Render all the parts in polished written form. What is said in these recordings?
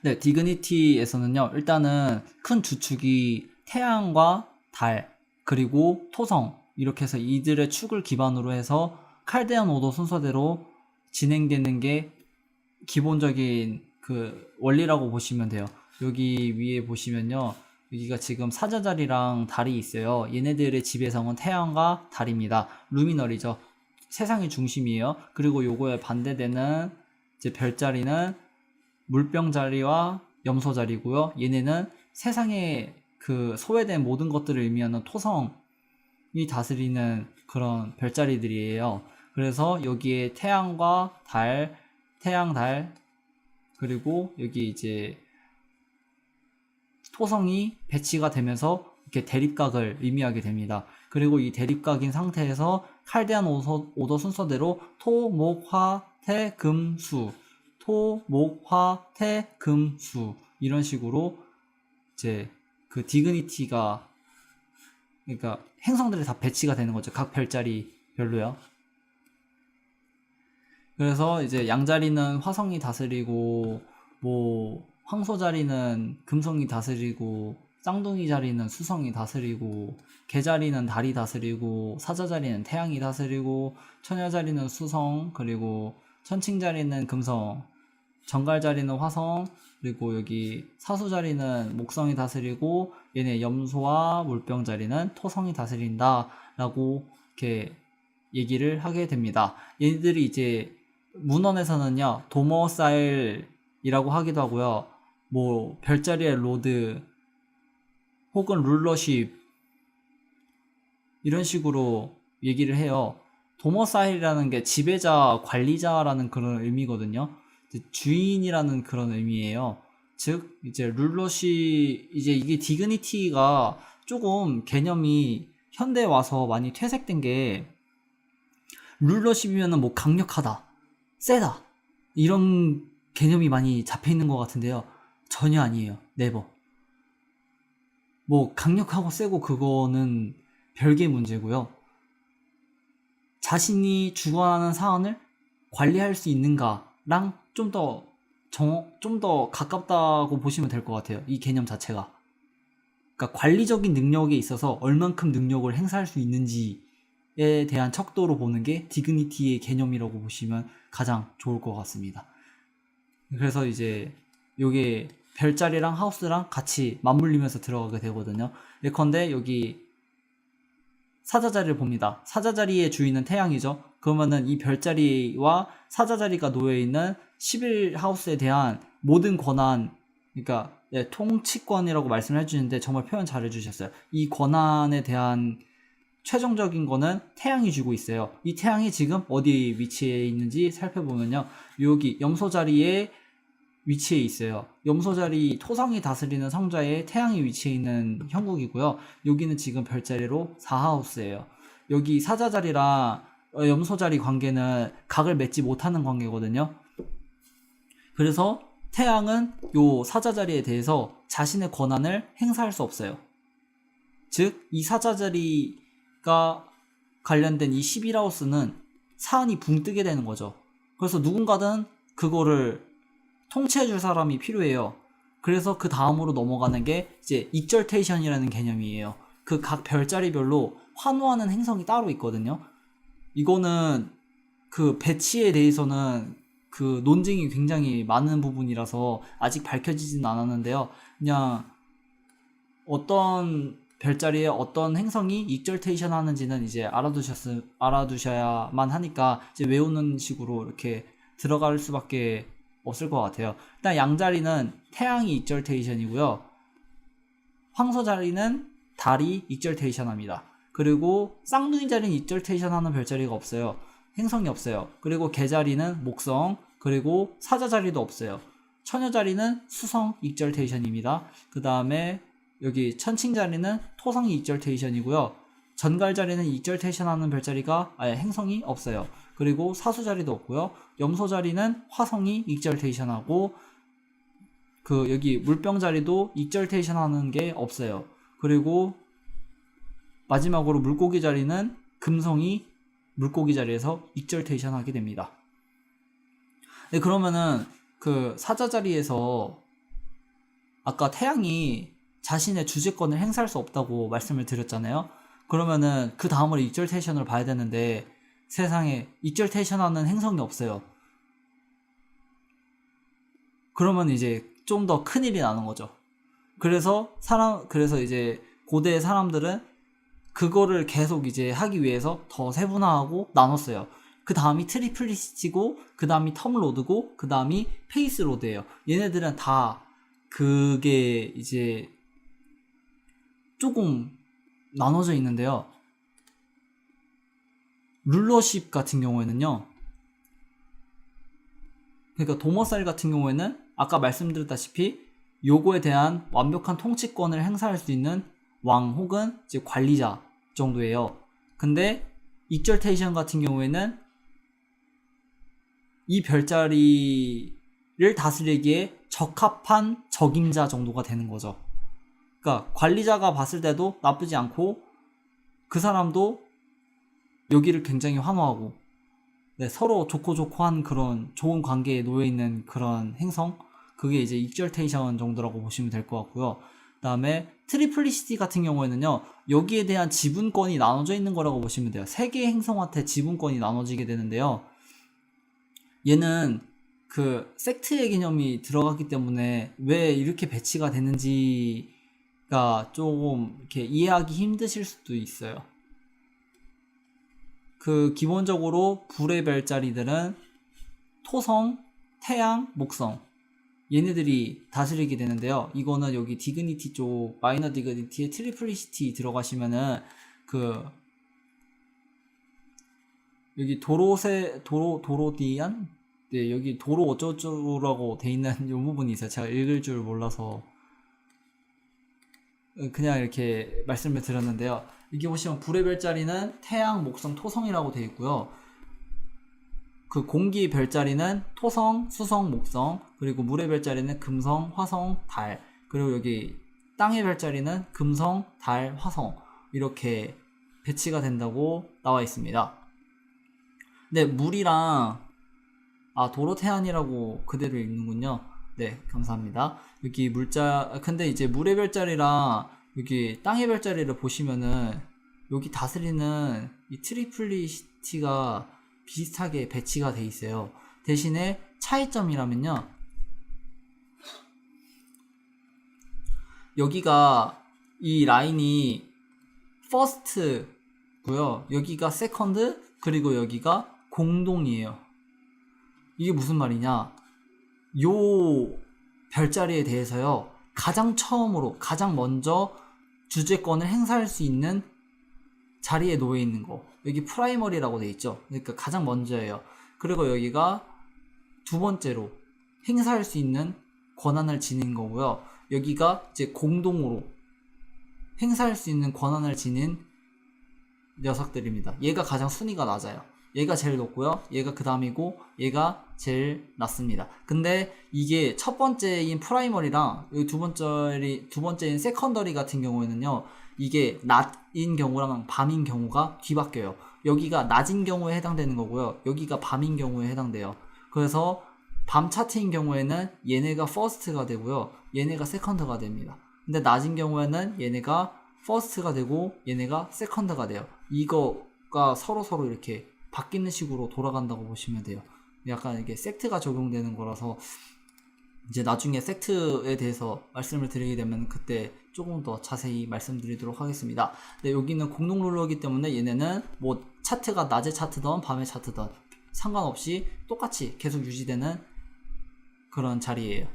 네, 디그니티에서는요, 일단은 큰 주축이 태양과 달, 그리고 토성, 이렇게 해서 이들의 축을 기반으로 해서 칼데온 오더 순서대로 진행되는 게 기본적인 그 원리라고 보시면 돼요. 여기 위에 보시면요, 여기가 지금 사자자리랑 달이 있어요. 얘네들의 지배성은 태양과 달입니다. 루미널이죠. 세상의 중심이에요. 그리고 요거에 반대되는 이제 별자리는 물병자리와 염소자리고요. 얘네는 세상에 그 소외된 모든 것들을 의미하는 토성이 다스리는 그런 별자리들이에요. 그래서 여기에 태양과 달, 태양, 달, 그리고 여기 이제 토성이 배치가 되면서 이렇게 대립각을 의미하게 됩니다. 그리고 이 대립각인 상태에서 칼데안 오더 순서대로 토, 목, 화, 태, 금, 수, 토, 목, 화, 태, 금, 수, 이런 식으로 이제 그 디그니티가, 그러니까 행성들이 다 배치가 되는 거죠. 각 별자리별로요. 그래서 이제 양자리는 화성이 다스리고, 뭐 황소 자리는 금성이 다스리고, 쌍둥이 자리는 수성이 다스리고, 개자리는 달이 다스리고, 사자 자리는 태양이 다스리고, 처녀 자리는 수성, 그리고 천칭 자리는 금성, 정갈 자리는 화성, 그리고 여기 사수 자리는 목성이 다스리고, 얘네 염소와 물병 자리는 토성이 다스린다 라고 이렇게 얘기를 하게 됩니다. 얘네들이 이제 문헌에서는요, 도머사일이라고 하기도 하고요, 뭐 별자리의 로드 혹은 룰러십, 이런 식으로 얘기를 해요. 도머사일이라는 게 지배자, 관리자라는 그런 의미거든요. 주인이라는 그런 의미예요. 즉 이제 룰러십, 이제 이게 디그니티가 조금 개념이 현대에 와서 많이 퇴색된 게, 룰러십이면은 뭐 강력하다, 세다, 이런 개념이 많이 잡혀있는 것 같은데요. 전혀 아니에요. 네버. 뭐 강력하고 세고 그거는 별개의 문제고요. 자신이 주관하는 사안을 관리할 수 있는가랑 좀 더 가깝다고 보시면 될 것 같아요. 이 개념 자체가. 그러니까 관리적인 능력에 있어서 얼만큼 능력을 행사할 수 있는지에 대한 척도로 보는 게 디그니티의 개념이라고 보시면 가장 좋을 것 같습니다. 그래서 이제 요게 별자리랑 하우스랑 같이 맞물리면서 들어가게 되거든요. 예컨대 여기 사자자리를 봅니다. 사자자리의 주인은 태양이죠. 그러면은 이 별자리와 사자자리가 놓여있는 11하우스에 대한 모든 권한, 그러니까 통치권이라고 말씀을 해주시는데 정말 표현 잘 해주셨어요. 이 권한에 대한 최종적인 거는 태양이 쥐고 있어요. 이 태양이 지금 어디 위치에 있는지 살펴보면요, 여기 염소 자리에 위치해 있어요. 염소 자리, 토성이 다스리는 성자에 태양이 위치해 있는 형국이고요. 여기는 지금 별자리로 4하우스예요. 여기 사자 자리랑 염소 자리 관계는 각을 맺지 못하는 관계거든요. 그래서 태양은 요 사자 자리에 대해서 자신의 권한을 행사할 수 없어요. 즉, 이 사자 자리가 관련된 이 11하우스는 사안이 붕 뜨게 되는 거죠. 그래서 누군가든 그거를 통치해줄 사람이 필요해요. 그래서 그 다음으로 넘어가는 게 이제 익절테이션이라는 개념이에요. 그 각 별자리별로 환호하는 행성이 따로 있거든요. 이거는 그 배치에 대해서는 그 논쟁이 굉장히 많은 부분이라서 아직 밝혀지진 않았는데요. 그냥 어떤 별자리에 어떤 행성이 익절테이션 하는지는 이제 알아두셔야만 하니까 이제 외우는 식으로 이렇게 들어갈 수밖에 없을 것 같아요. 일단 양자리는 태양이 익절테이션이고요. 황소 자리는 달이 익절테이션 합니다. 그리고 쌍둥이 자리는 익절테이션 하는 별자리가 없어요. 행성이 없어요. 그리고 개자리는 목성, 그리고 사자 자리도 없어요. 처녀 자리는 수성 익절테이션입니다. 그 다음에 여기 천칭 자리는 토성 익절테이션이고요. 전갈 자리는 익절테이션 하는 별자리가 아예 행성이 없어요. 그리고 사수 자리도 없고요. 염소 자리는 화성이 익절테이션하고, 그 여기 물병 자리도 익절테이션 하는 게 없어요. 그리고 마지막으로 물고기 자리는 금성이 물고기 자리에서 익절테이션 하게 됩니다. 네, 그러면은 그 사자 자리에서 아까 태양이 자신의 주재권을 행사할 수 없다고 말씀을 드렸잖아요. 그러면은 그 다음으로 익절테이션을 봐야 되는데 세상에 익절테이션하는 행성이 없어요. 그러면 이제 좀 더 큰일이 나는 거죠. 그래서 이제 고대 사람들은 그거를 계속 이제 하기 위해서 더 세분화하고 나눴어요. 그 다음이 트리플리시티고, 그 다음이 텀로드고, 그 다음이 페이스로드예요. 얘네들은 다 그게 이제 조금 나눠져 있는데요. 룰러십 같은 경우에는요. 그러니까 도머살 같은 경우에는 아까 말씀드렸다시피 요거에 대한 완벽한 통치권을 행사할 수 있는 왕 혹은 이제 관리자 정도예요. 근데 익절테이션 같은 경우에는 이 별자리를 다스리기에 적합한 적임자 정도가 되는 거죠. 그러니까 관리자가 봤을 때도 나쁘지 않고 그 사람도 여기를 굉장히 환호하고 네, 서로 좋고 한 그런 좋은 관계에 놓여 있는 그런 행성, 그게 이제 익절테이션 정도라고 보시면 될 것 같고요. 그 다음에 트리플리시티 같은 경우에는요, 여기에 대한 지분권이 나눠져 있는 거라고 보시면 돼요. 세 개의 행성한테 지분권이 나눠지게 되는데요. 얘는 그 섹트의 개념이 들어갔기 때문에 왜 이렇게 배치가 되는지가 조금 이렇게 이해하기 힘드실 수도 있어요. 그 기본적으로 불의 별자리들은 토성, 태양, 목성 얘네들이 다스리게 되는데요. 이거는 여기 디그니티 쪽 마이너 디그니티에 트리플리시티 들어가시면은 그 여기 도로디안? 네, 여기 도로 어쩌고라고 돼 있는 이 부분이 있어요. 제가 읽을 줄 몰라서 그냥 이렇게 말씀을 드렸는데요. 여기 보시면 불의 별자리는 태양, 목성, 토성이라고 되어 있고요. 그 공기 별자리는 토성, 수성, 목성, 그리고 물의 별자리는 금성, 화성, 달, 그리고 여기 땅의 별자리는 금성, 달, 화성 이렇게 배치가 된다고 나와 있습니다. 근데 물이랑 도로태안이라고 그대로 읽는군요. 네, 감사합니다. 여기 근데 이제 물의 별자리랑 여기 땅의 별자리를 보시면은 여기 다스리는 이 트리플리시티가 비슷하게 배치가 돼 있어요. 대신에 차이점이라면요. 여기가 이 라인이 first고요. 여기가 second, 그리고 여기가 공동이에요. 이게 무슨 말이냐? 요 별자리에 대해서요. 가장 처음으로, 가장 먼저 주재권을 행사할 수 있는 자리에 놓여 있는 거. 여기 프라이머리라고 돼 있죠. 그러니까 가장 먼저예요. 그리고 여기가 두 번째로 행사할 수 있는 권한을 지닌 거고요. 여기가 이제 공동으로 행사할 수 있는 권한을 지닌 녀석들입니다. 얘가 가장 순위가 낮아요. 얘가 제일 높고요. 얘가 그 다음이고 얘가 제일 낮습니다. 근데 이게 첫 번째인 프라이머리랑 여기 두 번째인 세컨더리 같은 경우에는요. 이게 낮인 경우랑 밤인 경우가 뒤바뀌어요. 여기가 낮인 경우에 해당되는 거고요. 여기가 밤인 경우에 해당돼요. 그래서 밤 차트인 경우에는 얘네가 퍼스트가 되고요. 얘네가 세컨드가 됩니다. 근데 낮인 경우에는 얘네가 퍼스트가 되고 얘네가 세컨드가 돼요. 이거가 서로 이렇게 바뀌는 식으로 돌아간다고 보시면 돼요. 약간 이게 섹트가 적용되는 거라서 이제 나중에 섹트에 대해서 말씀을 드리게 되면 그때 조금 더 자세히 말씀드리도록 하겠습니다. 근데 여기는 공동 룰러이기 때문에 얘네는 뭐 차트가 낮에 차트든 밤에 차트든 상관없이 똑같이 계속 유지되는 그런 자리예요.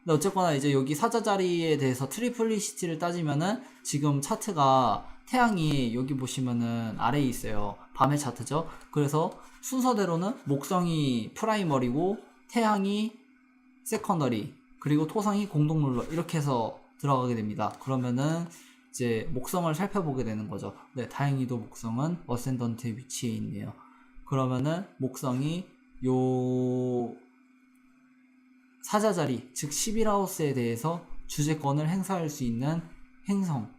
근데 어쨌거나 이제 여기 사자 자리에 대해서 트리플리시티를 따지면은 지금 차트가 태양이 여기 보시면은 아래에 있어요. 밤의 차트죠. 그래서 순서대로는 목성이 프라이머리고 태양이 세컨더리 그리고 토성이 공동 룰러 이렇게 해서 들어가게 됩니다. 그러면은 이제 목성을 살펴보게 되는 거죠. 네, 다행히도 목성은 어센던트에 위치해 있네요. 그러면은 목성이 요 사자자리 즉 11하우스에 대해서 주재권을 행사할 수 있는 행성,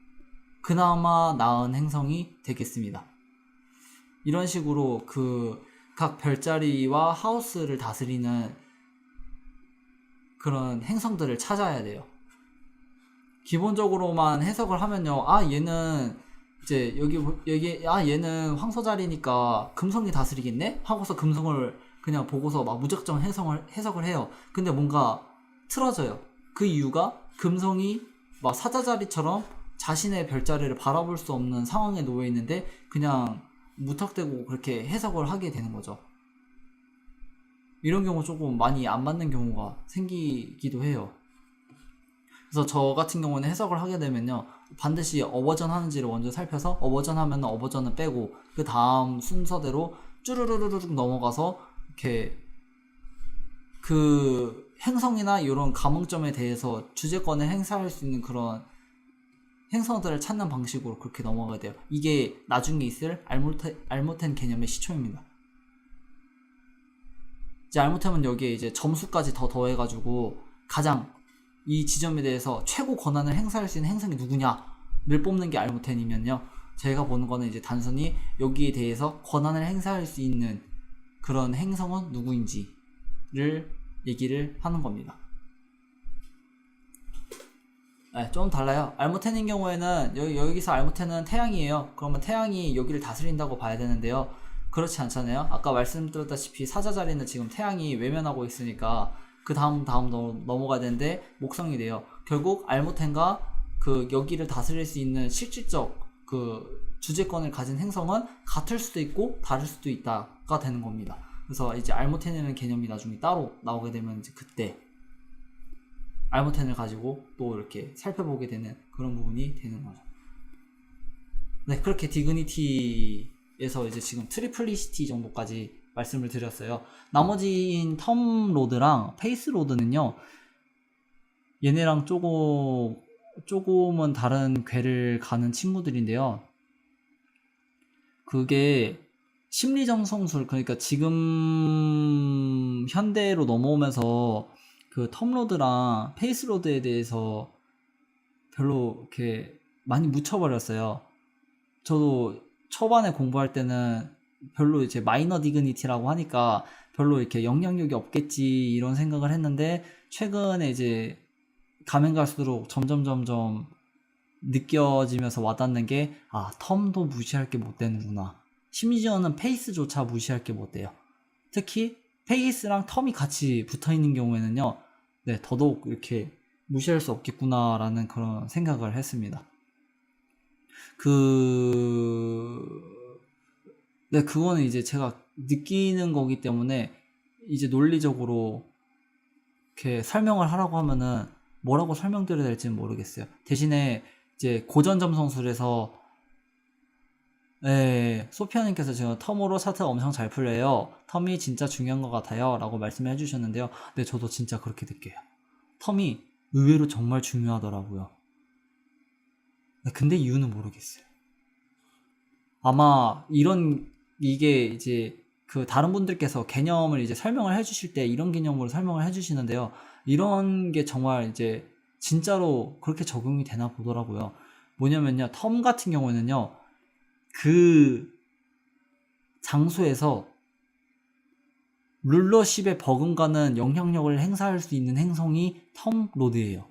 그나마 나은 행성이 되겠습니다. 이런 식으로 그 각 별자리와 하우스를 다스리는 그런 행성들을 찾아야 돼요. 기본적으로만 해석을 하면요, 얘는 이제 여기 얘는 황소 자리니까 금성이 다스리겠네 하고서 금성을 그냥 보고서 막 무작정 해석을 해요. 근데 뭔가 틀어져요. 그 이유가 금성이 막 사자 자리처럼 자신의 별자리를 바라볼 수 없는 상황에 놓여 있는데 그냥 무턱대고 그렇게 해석을 하게 되는 거죠. 이런 경우 조금 많이 안 맞는 경우가 생기기도 해요. 그래서 저 같은 경우는 해석을 하게 되면요, 반드시 어버전 하는지를 먼저 살펴서 어버전 하면 어버전은 빼고 그 다음 순서대로 쭈르르르륵 넘어가서 이렇게 그 행성이나 이런 감흥점에 대해서 주제권을 행사할 수 있는 그런 행성들을 찾는 방식으로 그렇게 넘어가야 돼요. 이게 나중에 있을 알모텐 개념의 시초입니다. 이제 알모템은 여기에 이제 점수까지 더 더해가지고 가장 이 지점에 대해서 최고 권한을 행사할 수 있는 행성이 누구냐를 뽑는 게 알모텐이면요, 제가 보는 거는 이제 단순히 여기에 대해서 권한을 행사할 수 있는 그런 행성은 누구인지를 얘기를 하는 겁니다. 네, 좀 달라요. 알모텐인 경우에는 여기서 알모텐은 태양이에요. 그러면 태양이 여기를 다스린다고 봐야 되는데요, 그렇지 않잖아요. 아까 말씀드렸다시피 사자 자리는 지금 태양이 외면하고 있으니까 그 다음 넘어가야 되는데 목성이 돼요. 결국 알모텐과 그 여기를 다스릴 수 있는 실질적 그 주제권을 가진 행성은 같을 수도 있고 다를 수도 있다가 되는 겁니다. 그래서 이제 알모텐이라는 개념이 나중에 따로 나오게 되면 이제 그때 알모텐을 가지고 또 이렇게 살펴보게 되는 그런 부분이 되는 거죠. 네, 그렇게 디그니티에서 이제 지금 트리플리시티 정도까지 말씀을 드렸어요. 나머지인 텀로드랑 페이스로드는요, 얘네랑 조금은 다른 궤를 가는 친구들인데요, 그게 심리정성술, 그러니까 지금 현대로 넘어오면서 그 텀로드랑 페이스로드에 대해서 별로 이렇게 많이 묻혀버렸어요. 저도 초반에 공부할 때는 별로 이제 마이너 디그니티라고 하니까 별로 이렇게 영향력이 없겠지 이런 생각을 했는데, 최근에 이제 가면 갈수록 점점 느껴지면서 와닿는 게, 텀도 무시할 게 못 되는구나. 심지어는 페이스조차 무시할 게 못 돼요. 특히 페이스랑 텀이 같이 붙어 있는 경우에는요, 네, 더더욱 이렇게 무시할 수 없겠구나라는 그런 생각을 했습니다. 네, 그거는 이제 제가 느끼는 거기 때문에 이제 논리적으로 이렇게 설명을 하라고 하면은 뭐라고 설명드려야 될지는 모르겠어요. 대신에 이제 고전 점성술에서 소피아님께서 지금 텀으로 차트가 엄청 잘 풀려요, 텀이 진짜 중요한 것 같아요 라고 말씀해 주셨는데요, 네, 저도 진짜 그렇게 느껴요. 텀이 의외로 정말 중요하더라고요. 네, 근데 이유는 모르겠어요. 아마 이게 이제 그 다른 분들께서 개념을 이제 설명을 해주실 때 이런 개념으로 설명을 해주시는데요, 이런 게 정말 이제 진짜로 그렇게 적용이 되나 보더라고요. 뭐냐면요, 텀 같은 경우에는요, 그 장소에서 룰러십에 버금가는 영향력을 행사할 수 있는 행성이 텀로드예요.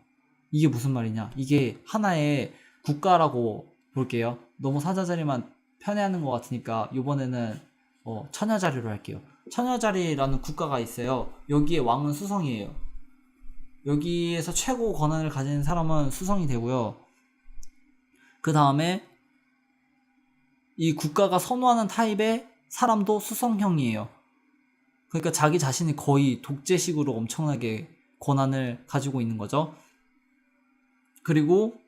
이게 무슨 말이냐, 이게 하나의 국가라고 볼게요. 너무 사자자리만 편애하는 것 같으니까 이번에는 처녀자리로 할게요. 처녀자리라는 국가가 있어요. 여기에 왕은 수성이에요. 여기에서 최고 권한을 가진 사람은 수성이 되고요, 그 다음에 이 국가가 선호하는 타입의 사람도 수성형이에요. 그러니까 자기 자신이 거의 독재식으로 엄청나게 권한을 가지고 있는 거죠. 그리고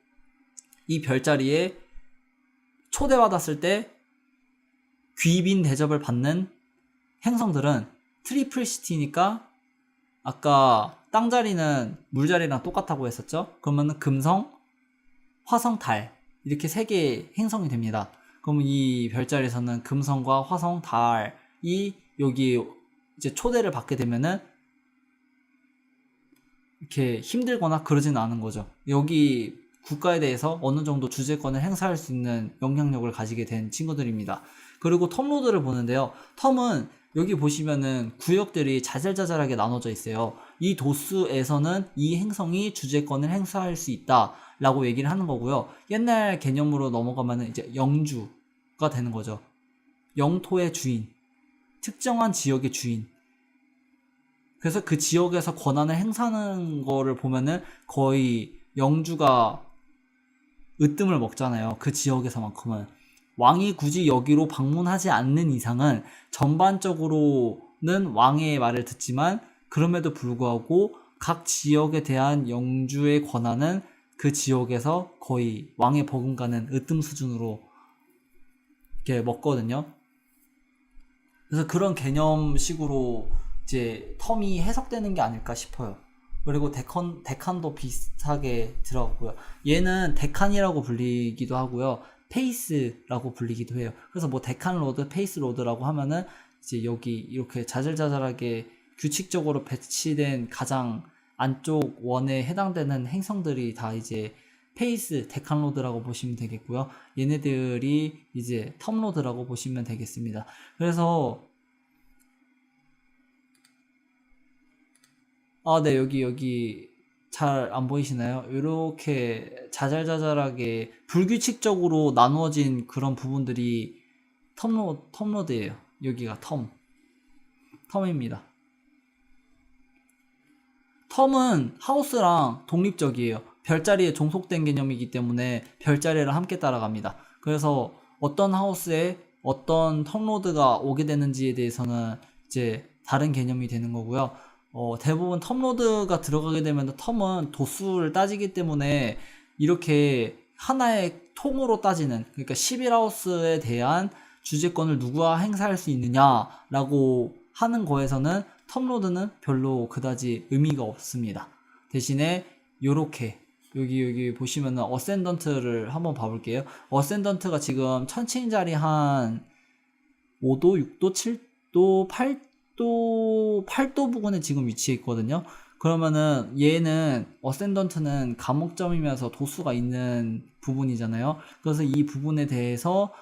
이 별자리에 초대받았을 때 귀빈 대접을 받는 행성들은 트리플 시티니까, 아까 땅자리는 물자리랑 똑같다고 했었죠. 그러면 금성, 화성, 달 이렇게 3개의 행성이 됩니다. 그러면 이 별자리에서는 금성과 화성, 달이 여기 이제 초대를 받게 되면은 이렇게 힘들거나 그러진 않은 거죠. 여기 국가에 대해서 어느 정도 주재권을 행사할 수 있는 영향력을 가지게 된 친구들입니다. 그리고 텀로드를 보는데요, 텀은 여기 보시면은 구역들이 자잘자잘하게 나눠져 있어요. 이 도수에서는 이 행성이 주재권을 행사할 수 있다 라고 얘기를 하는 거고요. 옛날 개념으로 넘어가면 이제 영주가 되는 거죠. 영토의 주인, 특정한 지역의 주인. 그래서 그 지역에서 권한을 행사하는 거를 보면은 거의 영주가 으뜸을 먹잖아요. 그 지역에서만큼은. 왕이 굳이 여기로 방문하지 않는 이상은 전반적으로는 왕의 말을 듣지만 그럼에도 불구하고 각 지역에 대한 영주의 권한은 그 지역에서 거의 왕의 버금가는 으뜸 수준으로 이렇게 먹거든요. 그래서 그런 개념식으로 이제 텀이 해석되는 게 아닐까 싶어요. 그리고 데칸도 비슷하게 들어갔고요. 얘는 데칸이라고 불리기도 하고요. 페이스라고 불리기도 해요. 그래서 뭐 데칸 로드, 페이스 로드라고 하면은 이제 여기 이렇게 자잘자잘하게 규칙적으로 배치된 가장 안쪽 원에 해당되는 행성들이 다 이제 페이스, 데칸 로드라고 보시면 되겠고요. 얘네들이 이제 텀 로드라고 보시면 되겠습니다. 그래서 네, 여기 잘 안 보이시나요? 이렇게 자잘자잘하게 불규칙적으로 나누어진 그런 부분들이 텀로드예요. 여기가 텀입니다. 텀은 하우스랑 독립적이에요. 별자리에 종속된 개념이기 때문에 별자리를 함께 따라갑니다. 그래서 어떤 하우스에 어떤 텀로드가 오게 되는지에 대해서는 이제 다른 개념이 되는 거고요. 대부분 텀로드가 들어가게 되면 텀은 도수를 따지기 때문에 이렇게 하나의 통으로 따지는, 그러니까 11하우스에 대한 주재권을 누가 행사할 수 있느냐라고 하는 거에서는 텀로드는 별로 그다지 의미가 없습니다. 대신에 요렇게 여기 보시면은 어센던트를 한번 봐볼게요. 어센던트가 지금 천칭자리 한 5도, 6도, 7도, 8도 부근에 지금 위치해 있거든요. 그러면은 얘는 어센던트는 감옥점이면서 도수가 있는 부분이잖아요. 그래서 이 부분에 대해서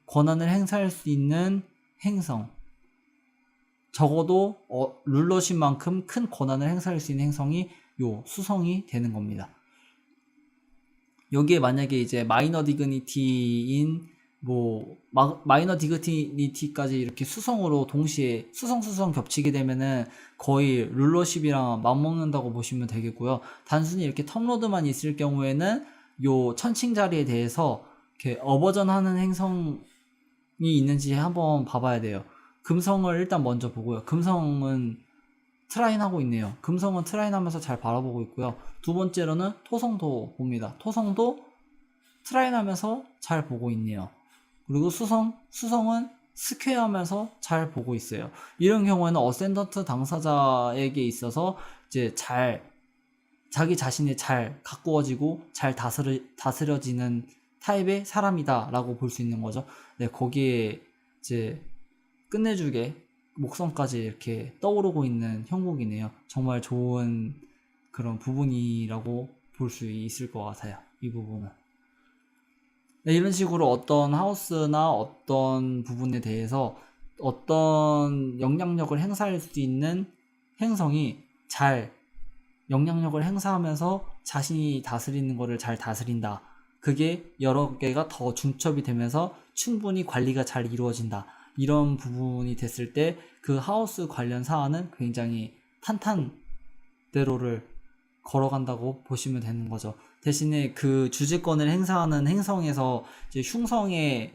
권한을 행사할 수 있는 행성, 적어도 룰러신 만큼 큰 권한을 행사할 수 있는 행성이 요 수성이 되는 겁니다. 여기에 만약에 이제 마이너 디그니티인 마이너 디그니티까지 이렇게 수성으로 동시에 수성 겹치게 되면은 거의 룰러십이랑 맞먹는다고 보시면 되겠고요. 단순히 이렇게 텀로드만 있을 경우에는 요 천칭 자리에 대해서 이렇게 어버전하는 행성이 있는지 한번 봐봐야 돼요. 금성을 일단 먼저 보고요. 금성은 트라인 하고 있네요. 금성은 트라인 하면서 잘 바라보고 있고요. 두 번째로는 토성도 봅니다. 토성도 트라인 하면서 잘 보고 있네요. 그리고 수성은 스퀘어 하면서 잘 보고 있어요. 이런 경우에는 어센던트 당사자에게 있어서 이제 자기 자신이 잘 가꾸어지고 잘 다스려지는 타입의 사람이다 라고 볼 수 있는 거죠. 네, 거기에 이제 끝내주게 목성까지 이렇게 떠오르고 있는 형국이네요. 정말 좋은 그런 부분이라고 볼 수 있을 것 같아요. 이 부분은. 네, 이런 식으로 어떤 하우스나 어떤 부분에 대해서 어떤 영향력을 행사할 수 있는 행성이 잘 영향력을 행사하면서 자신이 다스리는 것을 잘 다스린다. 그게 여러 개가 더 중첩이 되면서 충분히 관리가 잘 이루어진다. 이런 부분이 됐을 때 그 하우스 관련 사안은 굉장히 탄탄대로를 걸어간다고 보시면 되는 거죠. 대신에 그 주재권을 행사하는 행성에서 이제 흉성의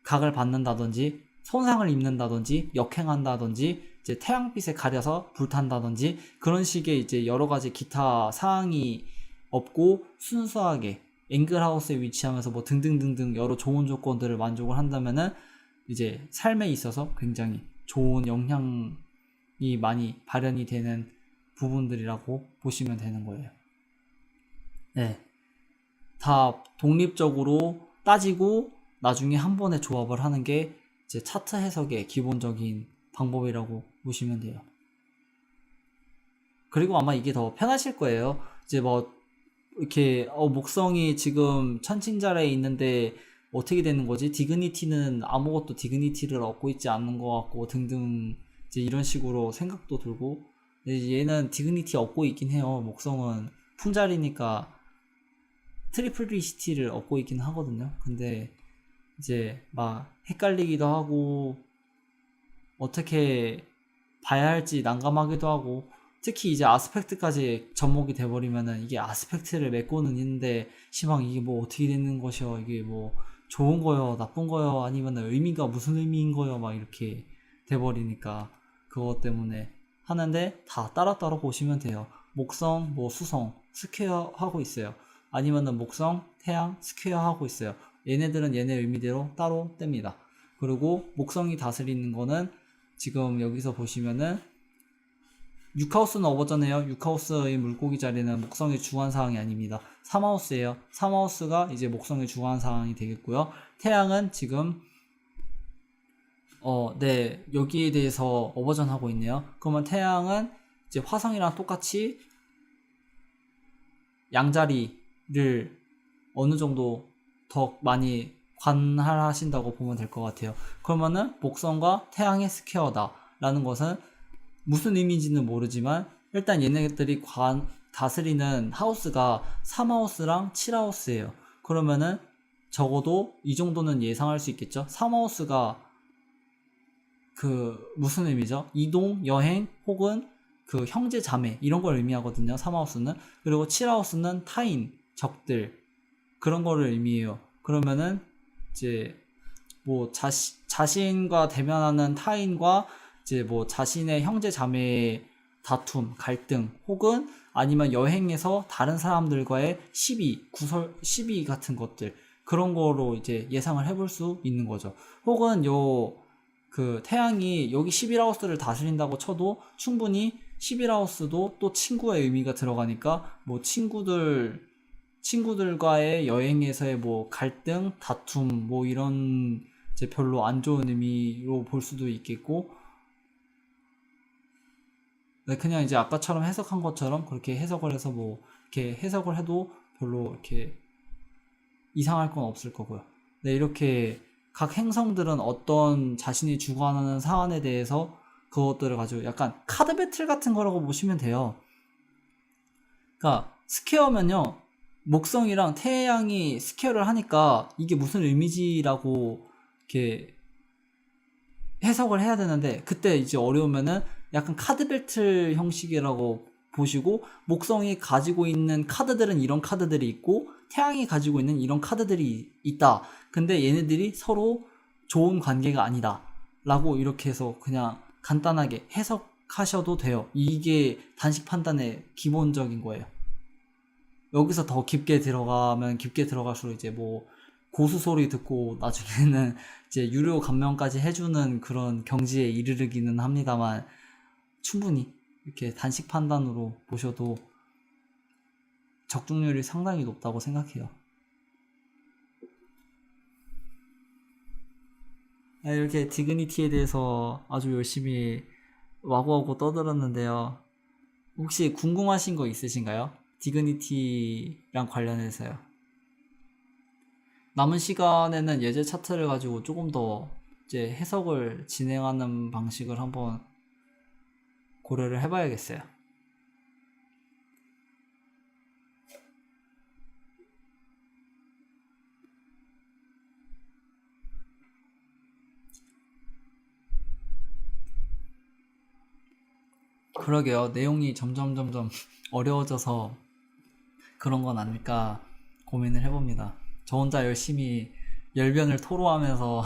각을 받는다든지 손상을 입는다든지 역행한다든지 이제 태양빛에 가려서 불탄다든지 그런 식의 이제 여러 가지 기타 사항이 없고 순수하게 앵글하우스에 위치하면서 뭐 등등등등 여러 좋은 조건들을 만족을 한다면은 이제 삶에 있어서 굉장히 좋은 영향이 많이 발현이 되는 부분들이라고 보시면 되는 거예요. 네. 다 독립적으로 따지고 나중에 한 번에 조합을 하는 게 이제 차트 해석의 기본적인 방법이라고 보시면 돼요. 그리고 아마 이게 더 편하실 거예요. 이제 뭐 이렇게 목성이 지금 천칭자리에 있는데 어떻게 되는 거지? 디그니티는 아무것도 디그니티를 얻고 있지 않는 것 같고 등등 이제 이런 식으로 생각도 들고 얘는 디그니티 얻고 있긴 해요. 목성은 풍자리니까 트리플리시티를 얻고 있긴 하거든요. 근데 이제 막 헷갈리기도 하고 어떻게 봐야 할지 난감하기도 하고, 특히 이제 아스펙트까지 접목이 돼버리면은 이게 아스펙트를 맺고는 있는데 시방 이게 뭐 어떻게 되는 것이요, 이게 뭐 좋은 거요 나쁜 거요 아니면 의미가 무슨 의미인 거요 막 이렇게 돼버리니까 그것 때문에 하는데 다 따로따로 보시면 돼요. 목성 뭐 수성 스퀘어 하고 있어요. 아니면은 목성 태양 스퀘어 하고 있어요. 얘네들은 얘네 의미대로 따로 뗍니다. 그리고 목성이 다스리는 거는 지금 여기서 보시면은 6하우스는 어버전이에요. 6하우스의 물고기 자리는 목성의 주관사항이 아닙니다. 3하우스예요. 3하우스가 이제 목성의 주관사항이 되겠고요. 태양은 지금 네, 여기에 대해서 어버전 하고 있네요. 그러면 태양은 이제 화성이랑 똑같이 양자리를 어느 정도 더 많이 관할하신다고 보면 될 것 같아요. 그러면은 목성과 태양의 스퀘어다 라는 것은 무슨 의미인지는 모르지만 일단 얘네들이 다스리는 하우스가 3하우스랑 7하우스예요. 그러면은 적어도 이 정도는 예상할 수 있겠죠. 3하우스가 그 무슨 의미죠? 이동, 여행 혹은 그 형제 자매 이런 걸 의미하거든요. 3하우스는. 그리고 7하우스는 타인, 적들 그런 거를 의미해요. 그러면은 이제 뭐 자신과 대면하는 타인과 이제 뭐 자신의 형제 자매의 다툼, 갈등 혹은 아니면 여행에서 다른 사람들과의 시비 같은 것들 그런 거로 이제 예상을 해볼 수 있는 거죠. 혹은 그 태양이 여기 11하우스를 다스린다고 쳐도 충분히 11하우스도 또 친구의 의미가 들어가니까 뭐 친구들과의 여행에서의 뭐 갈등, 다툼 뭐 이런 이제 별로 안 좋은 의미로 볼 수도 있겠고, 네, 그냥 이제 아까처럼 해석한 것처럼 그렇게 해석을 해서 뭐 이렇게 해석을 해도 별로 이렇게 이상할 건 없을 거고요. 네, 이렇게 각 행성들은 어떤 자신이 주관하는 사안에 대해서 그것들을 가지고 약간 카드 배틀 같은 거라고 보시면 돼요. 그러니까 스퀘어면요, 목성이랑 태양이 스퀘어를 하니까 이게 무슨 의미지라고 이렇게 해석을 해야 되는데, 그때 이제 어려우면은 약간 카드 배틀 형식이라고 보시고, 목성이 가지고 있는 카드들은 이런 카드들이 있고 태양이 가지고 있는 이런 카드들이 있다. 근데 얘네들이 서로 좋은 관계가 아니다 라고 이렇게 해서 그냥 간단하게 해석하셔도 돼요. 이게 단식 판단의 기본적인 거예요. 여기서 더 깊게 들어가면 깊게 들어갈수록 이제 뭐 고수 소리 듣고 나중에는 이제 유료 감명까지 해주는 그런 경지에 이르르기는 합니다만, 충분히 이렇게 단식 판단으로 보셔도 적중률이 상당히 높다고 생각해요. 이렇게 디그니티에 대해서 아주 열심히 와구와구 떠들었는데요. 혹시 궁금하신 거 있으신가요? 디그니티랑 관련해서요. 남은 시간에는 예제 차트를 가지고 조금 더 이제 해석을 진행하는 방식을 한번 고려를 해봐야겠어요. 그러게요. 내용이 점점 어려워져서 그런 건 아닐까 고민을 해봅니다. 저 혼자 열심히 열변을 토로하면서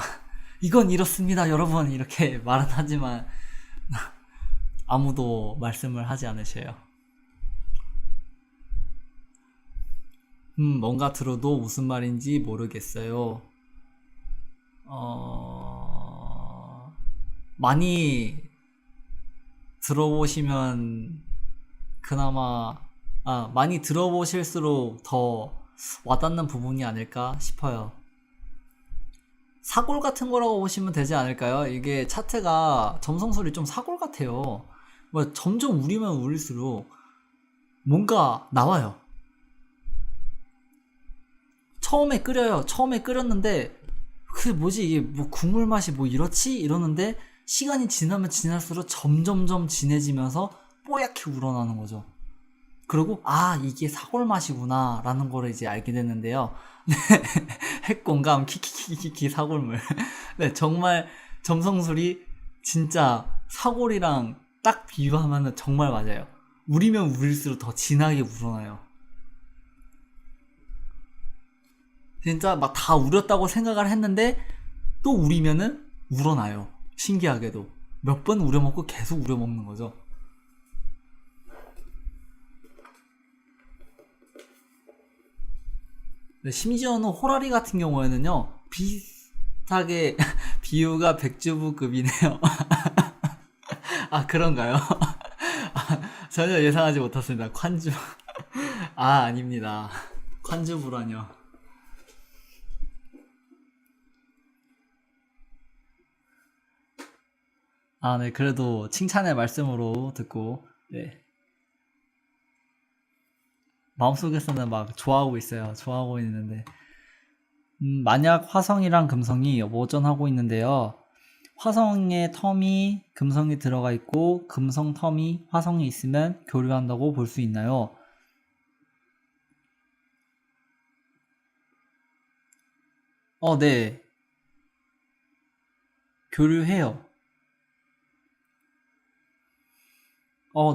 이건 이렇습니다 여러분 이렇게 말은 하지만 아무도 말씀을 하지 않으셔요. 뭔가 들어도 무슨 말인지 모르겠어요. 많이 들어보시면 그나마 많이 들어보실수록 더 와닿는 부분이 아닐까 싶어요. 사골 같은 거라고 보시면 되지 않을까요? 이게 차트가 점성술이 좀 사골 같아요. 뭐 점점 우리면 우릴수록 뭔가 나와요. 처음에 끓여요. 처음에 끓였는데 그 뭐지 이게 뭐 국물 맛이 뭐 이렇지? 이러는데 시간이 지나면 지날수록 점점점 진해지면서 뽀얗게 우러나는 거죠. 그리고 이게 사골 맛이구나 라는 거를 이제 알게 됐는데요. 핵공감 키키키키키 사골물. 네, 정말 점성술이 진짜 사골이랑 딱 비유하면 정말 맞아요. 우리면 우릴수록 더 진하게 우러나요. 진짜 막 다 우렸다고 생각을 했는데 또 우리면은 우러나요. 신기하게도 몇 번 우려먹고 계속 우려먹는 거죠. 네, 심지어는 호라리 같은 경우에는요 비슷하게 비유가 백주부급이네요. 그런가요? 전혀 예상하지 못했습니다. 콴주. 아닙니다. 콴주부라뇨. 네, 그래도 칭찬의 말씀으로 듣고, 네. 마음속에서는 막 좋아하고 있어요. 좋아하고 있는데. 만약 화성이랑 금성이 오전하고 있는데요. 화성의 텀이 금성이 들어가 있고, 금성 텀이 화성에 있으면 교류한다고 볼 수 있나요? 네. 교류해요.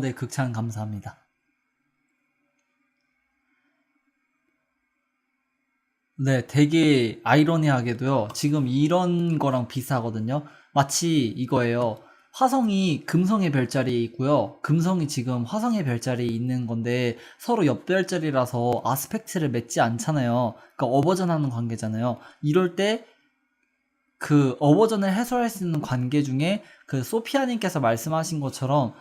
네, 극찬 감사합니다. 네, 되게 아이러니하게도요. 지금 이런 거랑 비슷하거든요. 마치 이거예요. 화성이 금성의 별자리에 있고요. 금성이 지금 화성의 별자리에 있는 건데 서로 옆별자리라서 아스펙트를 맺지 않잖아요. 그러니까 어버전하는 관계잖아요. 이럴 때 그 어버전을 해소할 수 있는 관계 중에 그 소피아님께서 말씀하신 것처럼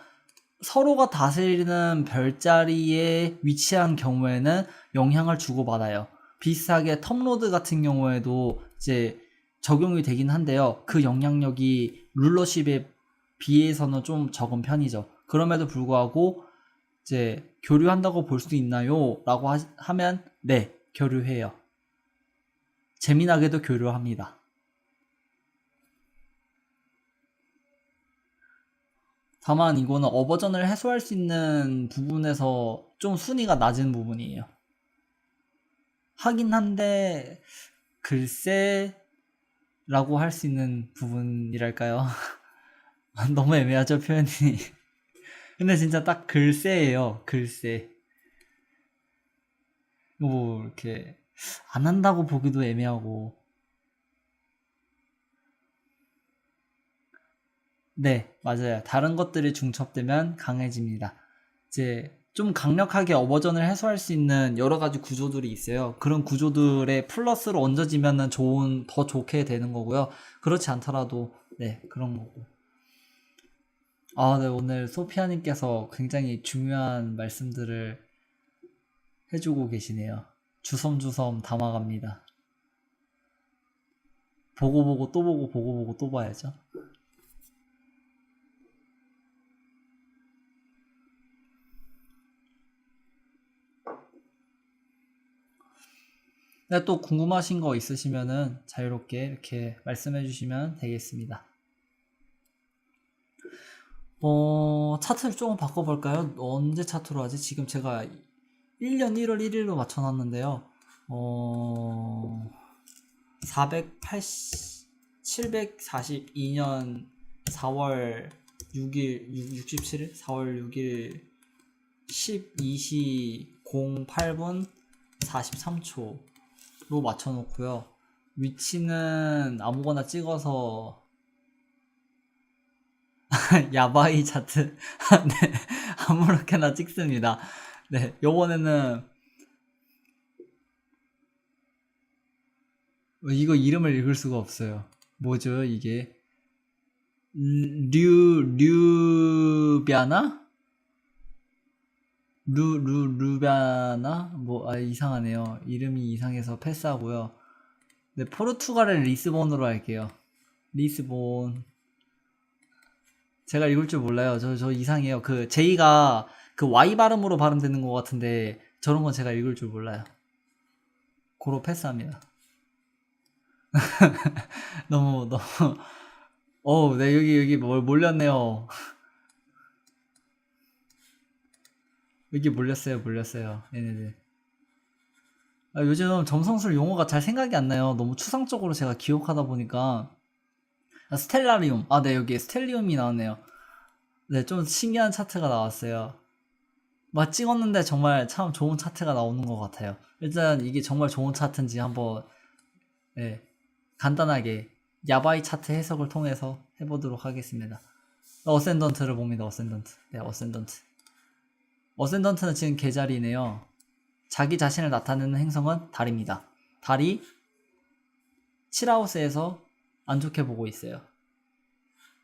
서로가 다스리는 별자리에 위치한 경우에는 영향을 주고받아요. 비슷하게 텀로드 같은 경우에도 이제 적용이 되긴 한데요. 그 영향력이 룰러십에 비해서는 좀 적은 편이죠. 그럼에도 불구하고 이제 교류한다고 볼 수 있나요? 라고 하면 네, 교류해요. 재미나게도 교류합니다. 다만 이거는 어버전을 해소할 수 있는 부분에서 좀 순위가 낮은 부분이에요. 하긴 한데 글쎄 라고 할 수 있는 부분이랄까요? 너무 애매하죠, 표현이. 근데 진짜 딱 글쎄예요, 글쎄. 뭐 이렇게 안 한다고 보기도 애매하고. 네, 맞아요. 다른 것들이 중첩되면 강해집니다. 이제 좀 강력하게 어버전을 해소할 수 있는 여러 가지 구조들이 있어요. 그런 구조들의 플러스로 얹어지면은 더 좋게 되는 거고요. 그렇지 않더라도, 네, 그런 거고. 네, 오늘 소피아님께서 굉장히 중요한 말씀들을 해주고 계시네요. 주섬주섬 담아갑니다. 보고 또 보고 보고 또 봐야죠. 네, 또 궁금하신 거 있으시면은 자유롭게 이렇게 말씀해 주시면 되겠습니다. 차트를 조금 바꿔볼까요? 언제 차트로 하지? 지금 제가 1년 1월 1일로 맞춰놨는데요. 742년 4월 6일, 67일? 4월 6일 12시 08분 43초로 맞춰놓고요. 위치는 아무거나 찍어서 야바이 차트 네, 아무렇게나 찍습니다. 네, 요번에는 이거 이름을 읽을 수가 없어요. 뭐죠 이게? 류비아나? 루비아나? 이상하네요. 이름이 이상해서 패스하고요. 네, 포르투갈의 리스본으로 할게요. 리스본. 제가 읽을 줄 몰라요. 저 이상해요. 그 J가 그 Y 발음으로 발음되는 것 같은데 저런 건 제가 읽을 줄 몰라요. 고로 패스합니다. 너무 네, 여기 몰렸네요. 여기 몰렸어요. 얘네들. 요즘 점성술 용어가 잘 생각이 안 나요. 너무 추상적으로 제가 기억하다 보니까. 스텔라리움. 네, 여기 스텔리움이 나왔네요. 네, 좀 신기한 차트가 나왔어요. 막 찍었는데 정말 참 좋은 차트가 나오는 것 같아요. 일단 이게 정말 좋은 차트인지 한번, 네, 간단하게 야바이 차트 해석을 통해서 해보도록 하겠습니다. 어센던트를 봅니다. 어센던트. 네, 어센던트. 어센던트는 지금 계자리네요. 자기 자신을 나타내는 행성은 달입니다. 달이 7하우스에서 안 좋게 보고 있어요.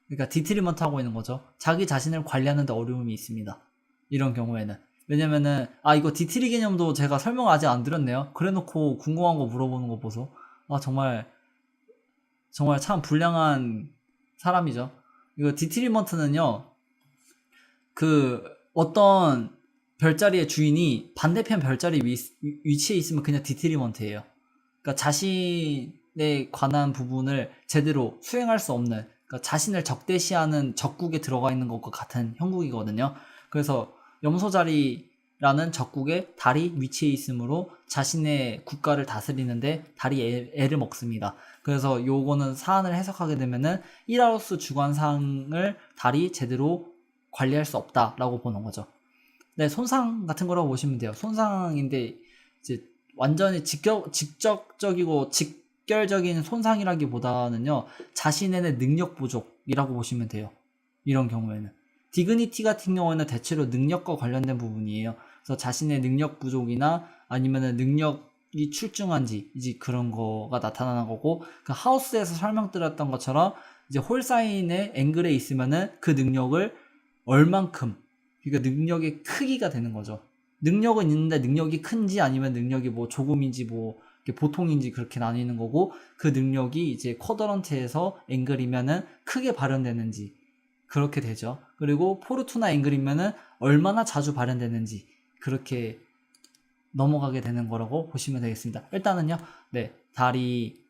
그러니까 디트리먼트 하고 있는 거죠. 자기 자신을 관리하는데 어려움이 있습니다. 이런 경우에는. 왜냐면은 이거 디트리 개념도 제가 설명을 아직 안 드렸네요. 그래놓고 궁금한 거 물어보는 거 보소. 정말 참 불량한 사람이죠. 이거 디트리먼트는요, 어떤 별자리의 주인이 반대편 별자리 위치에 있으면 그냥 디트리먼트예요. 그러니까 자신에 관한 부분을 제대로 수행할 수 없는, 그러니까 자신을 적대시하는 적국에 들어가 있는 것과 같은 형국이거든요. 그래서 염소자리라는 적국에 달이 위치해 있으므로 자신의 국가를 다스리는데 달이 애를 먹습니다. 그래서 요거는 사안을 해석하게 되면은 1하우스 주관상을 달이 제대로 관리할 수 없다라고 보는 거죠. 네, 손상 같은 거라고 보시면 돼요. 손상인데 이제 완전히 직접적이고 직결적인 손상이라기보다는요, 자신의 능력 부족이라고 보시면 돼요. 이런 경우에는. 디그니티 같은 경우에는 대체로 능력과 관련된 부분이에요. 그래서 자신의 능력 부족이나 아니면은 능력이 출중한지 이제 그런 거가 나타나는 거고, 그 하우스에서 설명드렸던 것처럼 이제 홀사인의 앵글에 있으면은 그 능력을 얼만큼, 그러니까 능력의 크기가 되는 거죠. 능력은 있는데 능력이 큰지 아니면 능력이 뭐 조금인지 뭐 보통인지 그렇게 나뉘는 거고, 그 능력이 이제 쿼더런트에서 앵글이면은 크게 발현되는지 그렇게 되죠. 그리고 포르투나 앵글이면은 얼마나 자주 발현되는지 그렇게 넘어가게 되는 거라고 보시면 되겠습니다. 일단은요, 네, 달이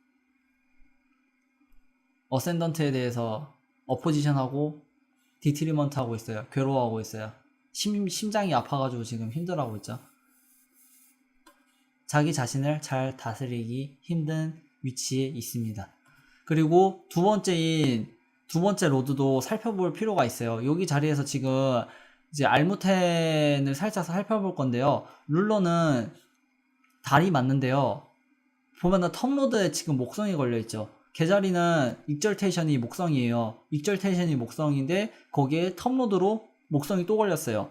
어센던트에 대해서 어포지션하고 디트리먼트 하고 있어요. 괴로워하고 있어요. 심장이 아파가지고 지금 힘들어하고 있죠. 자기 자신을 잘 다스리기 힘든 위치에 있습니다. 그리고 두 번째 로드도 살펴볼 필요가 있어요. 여기 자리에서 지금 이제 알무텐을 살짝 살펴볼 건데요. 룰러는 달이 맞는데요. 보면은 텀로드에 지금 목성이 걸려있죠. 개자리는 익절테이션이 목성이에요. 익절테이션이 목성인데 거기에 텀로드로 목성이 또 걸렸어요.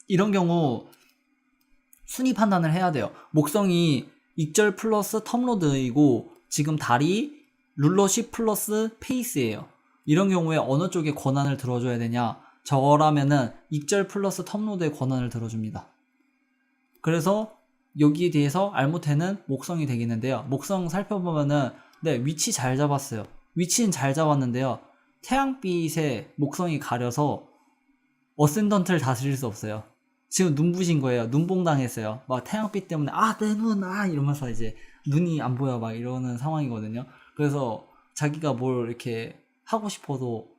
이런 경우 순위 판단을 해야 돼요. 목성이 익절 플러스 텀로드이고 지금 달이 룰러 10 플러스 페이스예요. 이런 경우에 어느 쪽에 권한을 들어줘야 되냐? 저라면은 익절 플러스 텀로드의 권한을 들어줍니다. 그래서 여기에 대해서 알무테는 목성이 되겠는데요. 목성 살펴보면은 네, 위치 잘 잡았어요. 위치는 잘 잡았는데요. 태양빛에 목성이 가려서 어센던트를 다스릴 수 없어요. 지금 눈부신 거예요. 눈봉 당했어요. 막 태양빛 때문에 내 눈 이러면서 이제 눈이 안 보여 막 이러는 상황이거든요. 그래서 자기가 뭘 이렇게 하고 싶어도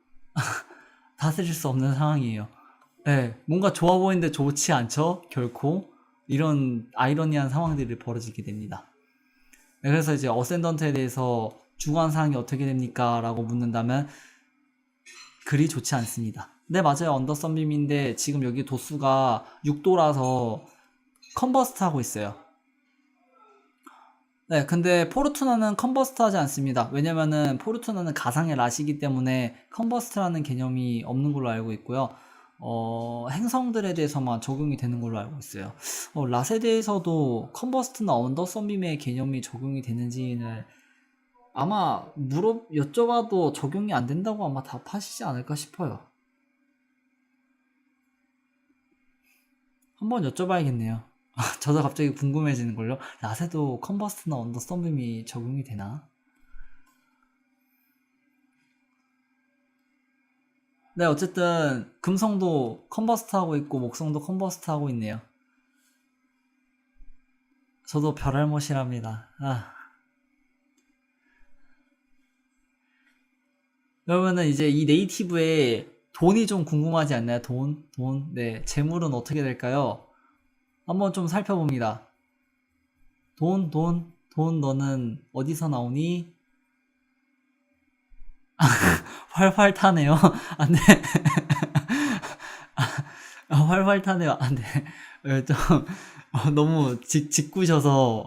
다스릴 수 없는 상황이에요. 네, 뭔가 좋아 보이는데 좋지 않죠? 결코. 이런 아이러니한 상황들이 벌어지게 됩니다. 네, 그래서 이제 어센던트에 대해서 주관사항이 어떻게 됩니까? 라고 묻는다면 그리 좋지 않습니다. 네, 맞아요. 언더썬빔인데 지금 여기 도수가 6도라서 컨버스트 하고 있어요. 네, 근데 포르투나는 컨버스트 하지 않습니다. 왜냐면은 포르투나는 가상의 랏이기 때문에 컨버스트라는 개념이 없는 걸로 알고 있고요. 행성들에 대해서만 적용이 되는 걸로 알고 있어요. 랏에 대해서도 컨버스트나 언더썬빔의 개념이 적용이 되는지는 아마 여쭤봐도 적용이 안 된다고 아마 답하시지 않을까 싶어요. 한번 여쭤봐야겠네요. 저도 갑자기 궁금해지는걸요. 랏에도 컨버스트나 언더썬빔이 적용이 되나? 네, 어쨌든 금성도 컨버스트 하고 있고 목성도 컨버스트 하고 있네요. 저도 별알못이랍니다. 그러면은 이제 이 네이티브에 돈이 좀 궁금하지 않나요? 네, 재물은 어떻게 될까요? 한번 좀 살펴봅니다. 돈, 너는 어디서 나오니? 활활 타네요. 안 돼. 활활 타네요. 안 돼. 좀, 너무 짓궂어서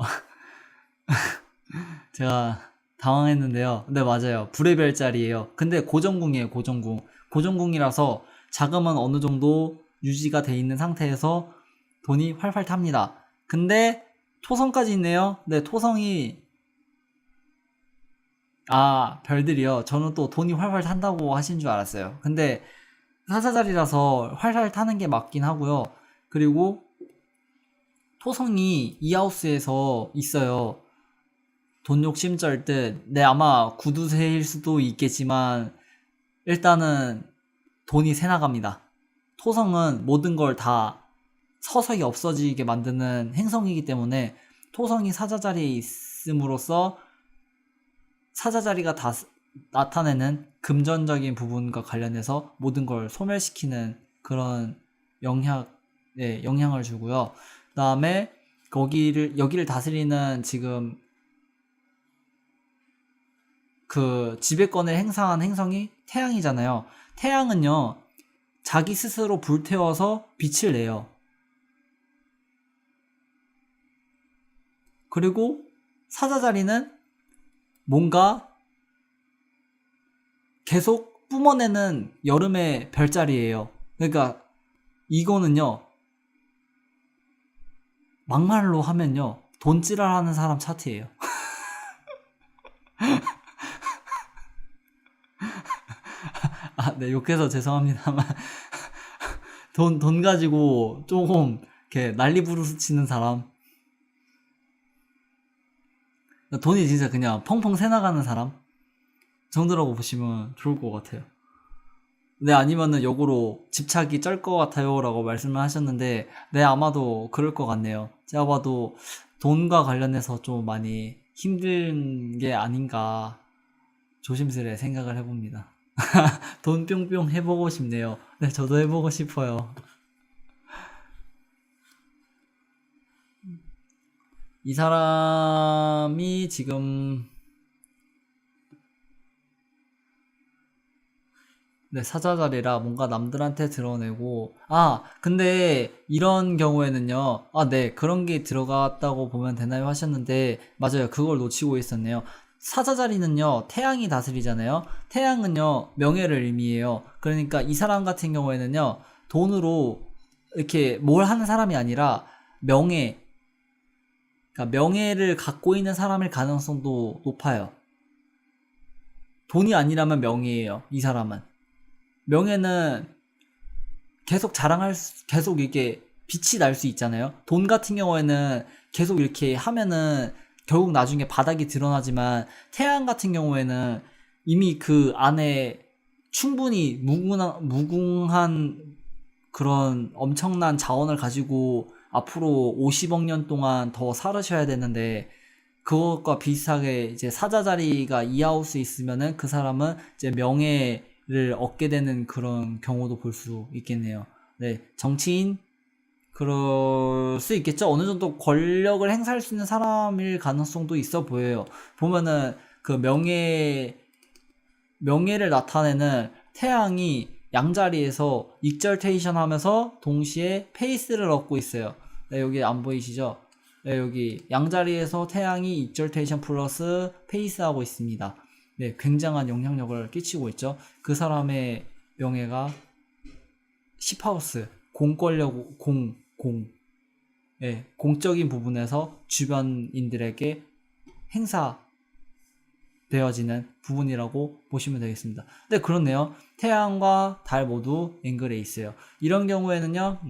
제가 당황했는데요. 네, 맞아요. 불의 별자리예요. 근데 고정궁이에요, 고정궁. 고정궁이라서 자금은 어느 정도 유지가 돼 있는 상태에서 돈이 활활 탑니다. 근데 토성까지 있네요. 네, 토성이 별들이요. 저는 또 돈이 활활 탄다고 하신 줄 알았어요. 근데 사자자리라서 활활 타는 게 맞긴 하고요. 그리고 토성이 이 하우스에서 있어요. 돈 욕심 쩔 듯. 네, 아마 구두쇠일 수도 있겠지만 일단은 돈이 새 나갑니다. 토성은 모든 걸 다 서서히 없어지게 만드는 행성이기 때문에 토성이 사자자리에 있음으로써 사자자리가 다 나타내는 금전적인 부분과 관련해서 모든 걸 소멸시키는 그런 영향을 주고요. 그 다음에 여기를 다스리는 지금 그 지배권을 행사한 행성이 태양이잖아요. 태양은요, 자기 스스로 불태워서 빛을 내요. 그리고 사자자리는 뭔가 계속 뿜어내는 여름의 별자리예요. 그러니까 이거는요, 막말로 하면요, 돈찌랄하는 사람 차트예요. 네, 욕해서 죄송합니다만 돈 가지고 조금 이렇게 난리 부르스 치는 사람, 돈이 진짜 그냥 펑펑 새나가는 사람 정도라고 보시면 좋을 것 같아요. 네, 아니면은 역으로 집착이 쩔 것 같아요 라고 말씀을 하셨는데, 네, 아마도 그럴 것 같네요. 제가 봐도 돈과 관련해서 좀 많이 힘든 게 아닌가 조심스레 생각을 해봅니다. 돈 뿅뿅 해보고 싶네요. 네, 저도 해보고 싶어요. 이 사람이 지금 네, 사자자리라 뭔가 남들한테 드러내고, 근데 이런 경우에는요, 네, 그런 게 들어갔다고 보면 되나요 하셨는데, 맞아요. 그걸 놓치고 있었네요. 사자자리는요, 태양이 다스리잖아요. 태양은요, 명예를 의미해요. 그러니까 이 사람 같은 경우에는요, 돈으로 이렇게 뭘 하는 사람이 아니라 명예, 그러니까 명예를 갖고 있는 사람일 가능성도 높아요. 돈이 아니라면 명예예요, 이 사람은. 명예는 계속 이렇게 빛이 날 수 있잖아요. 돈 같은 경우에는 계속 이렇게 하면은 결국 나중에 바닥이 드러나지만 태양 같은 경우에는 이미 그 안에 충분히 무궁한 그런 엄청난 자원을 가지고 앞으로 50억 년 동안 더 살으셔야 되는데 그것과 비슷하게 이제 사자자리가 이 하우스에 있으면은 그 사람은 이제 명예를 얻게 되는 그런 경우도 볼 수 있겠네요. 네, 정치인 그럴 수 있겠죠. 어느 정도 권력을 행사할 수 있는 사람일 가능성도 있어 보여요. 보면은 그 명예를 나타내는 태양이 양자리에서 익절테이션 하면서 동시에 페이스를 얻고 있어요. 네, 여기 안 보이시죠? 네, 여기 양자리에서 태양이 익절테이션 플러스 페이스 하고 있습니다. 네, 굉장한 영향력을 끼치고 있죠. 그 사람의 명예가 10하우스, 공적인 부분에서 주변인들에게 행사되어지는 부분이라고 보시면 되겠습니다. 네, 그렇네요. 태양과 달 모두 앵글에 있어요. 이런 경우에는요,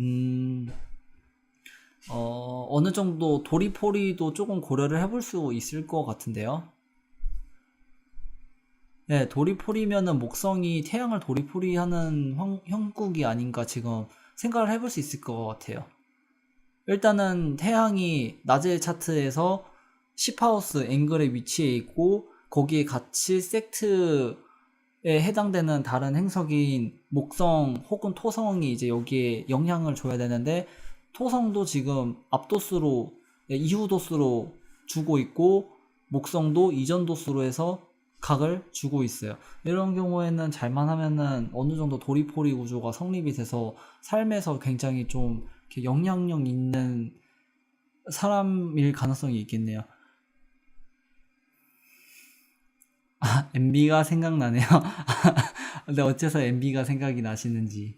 어느 정도 도리포리도 조금 고려를 해볼 수 있을 것 같은데요. 네, 도리포리면은 목성이 태양을 도리포리하는 형국이 아닌가 지금 생각을 해볼 수 있을 것 같아요. 일단은 태양이 낮의 차트에서 10하우스 앵글에 위치해 있고 거기에 같이 섹트 해당되는 다른 행석인 목성 혹은 토성이 이제 여기에 영향을 줘야 되는데, 토성도 지금 앞도수로, 이후도수로 주고 있고, 목성도 이전도수로 해서 각을 주고 있어요. 이런 경우에는 잘만 하면은 어느 정도 도리포리 구조가 성립이 돼서 삶에서 굉장히 좀 이렇게 영향력 있는 사람일 가능성이 있겠네요. MB가 생각나네요. 근데 어째서 MB가 생각이 나시는지.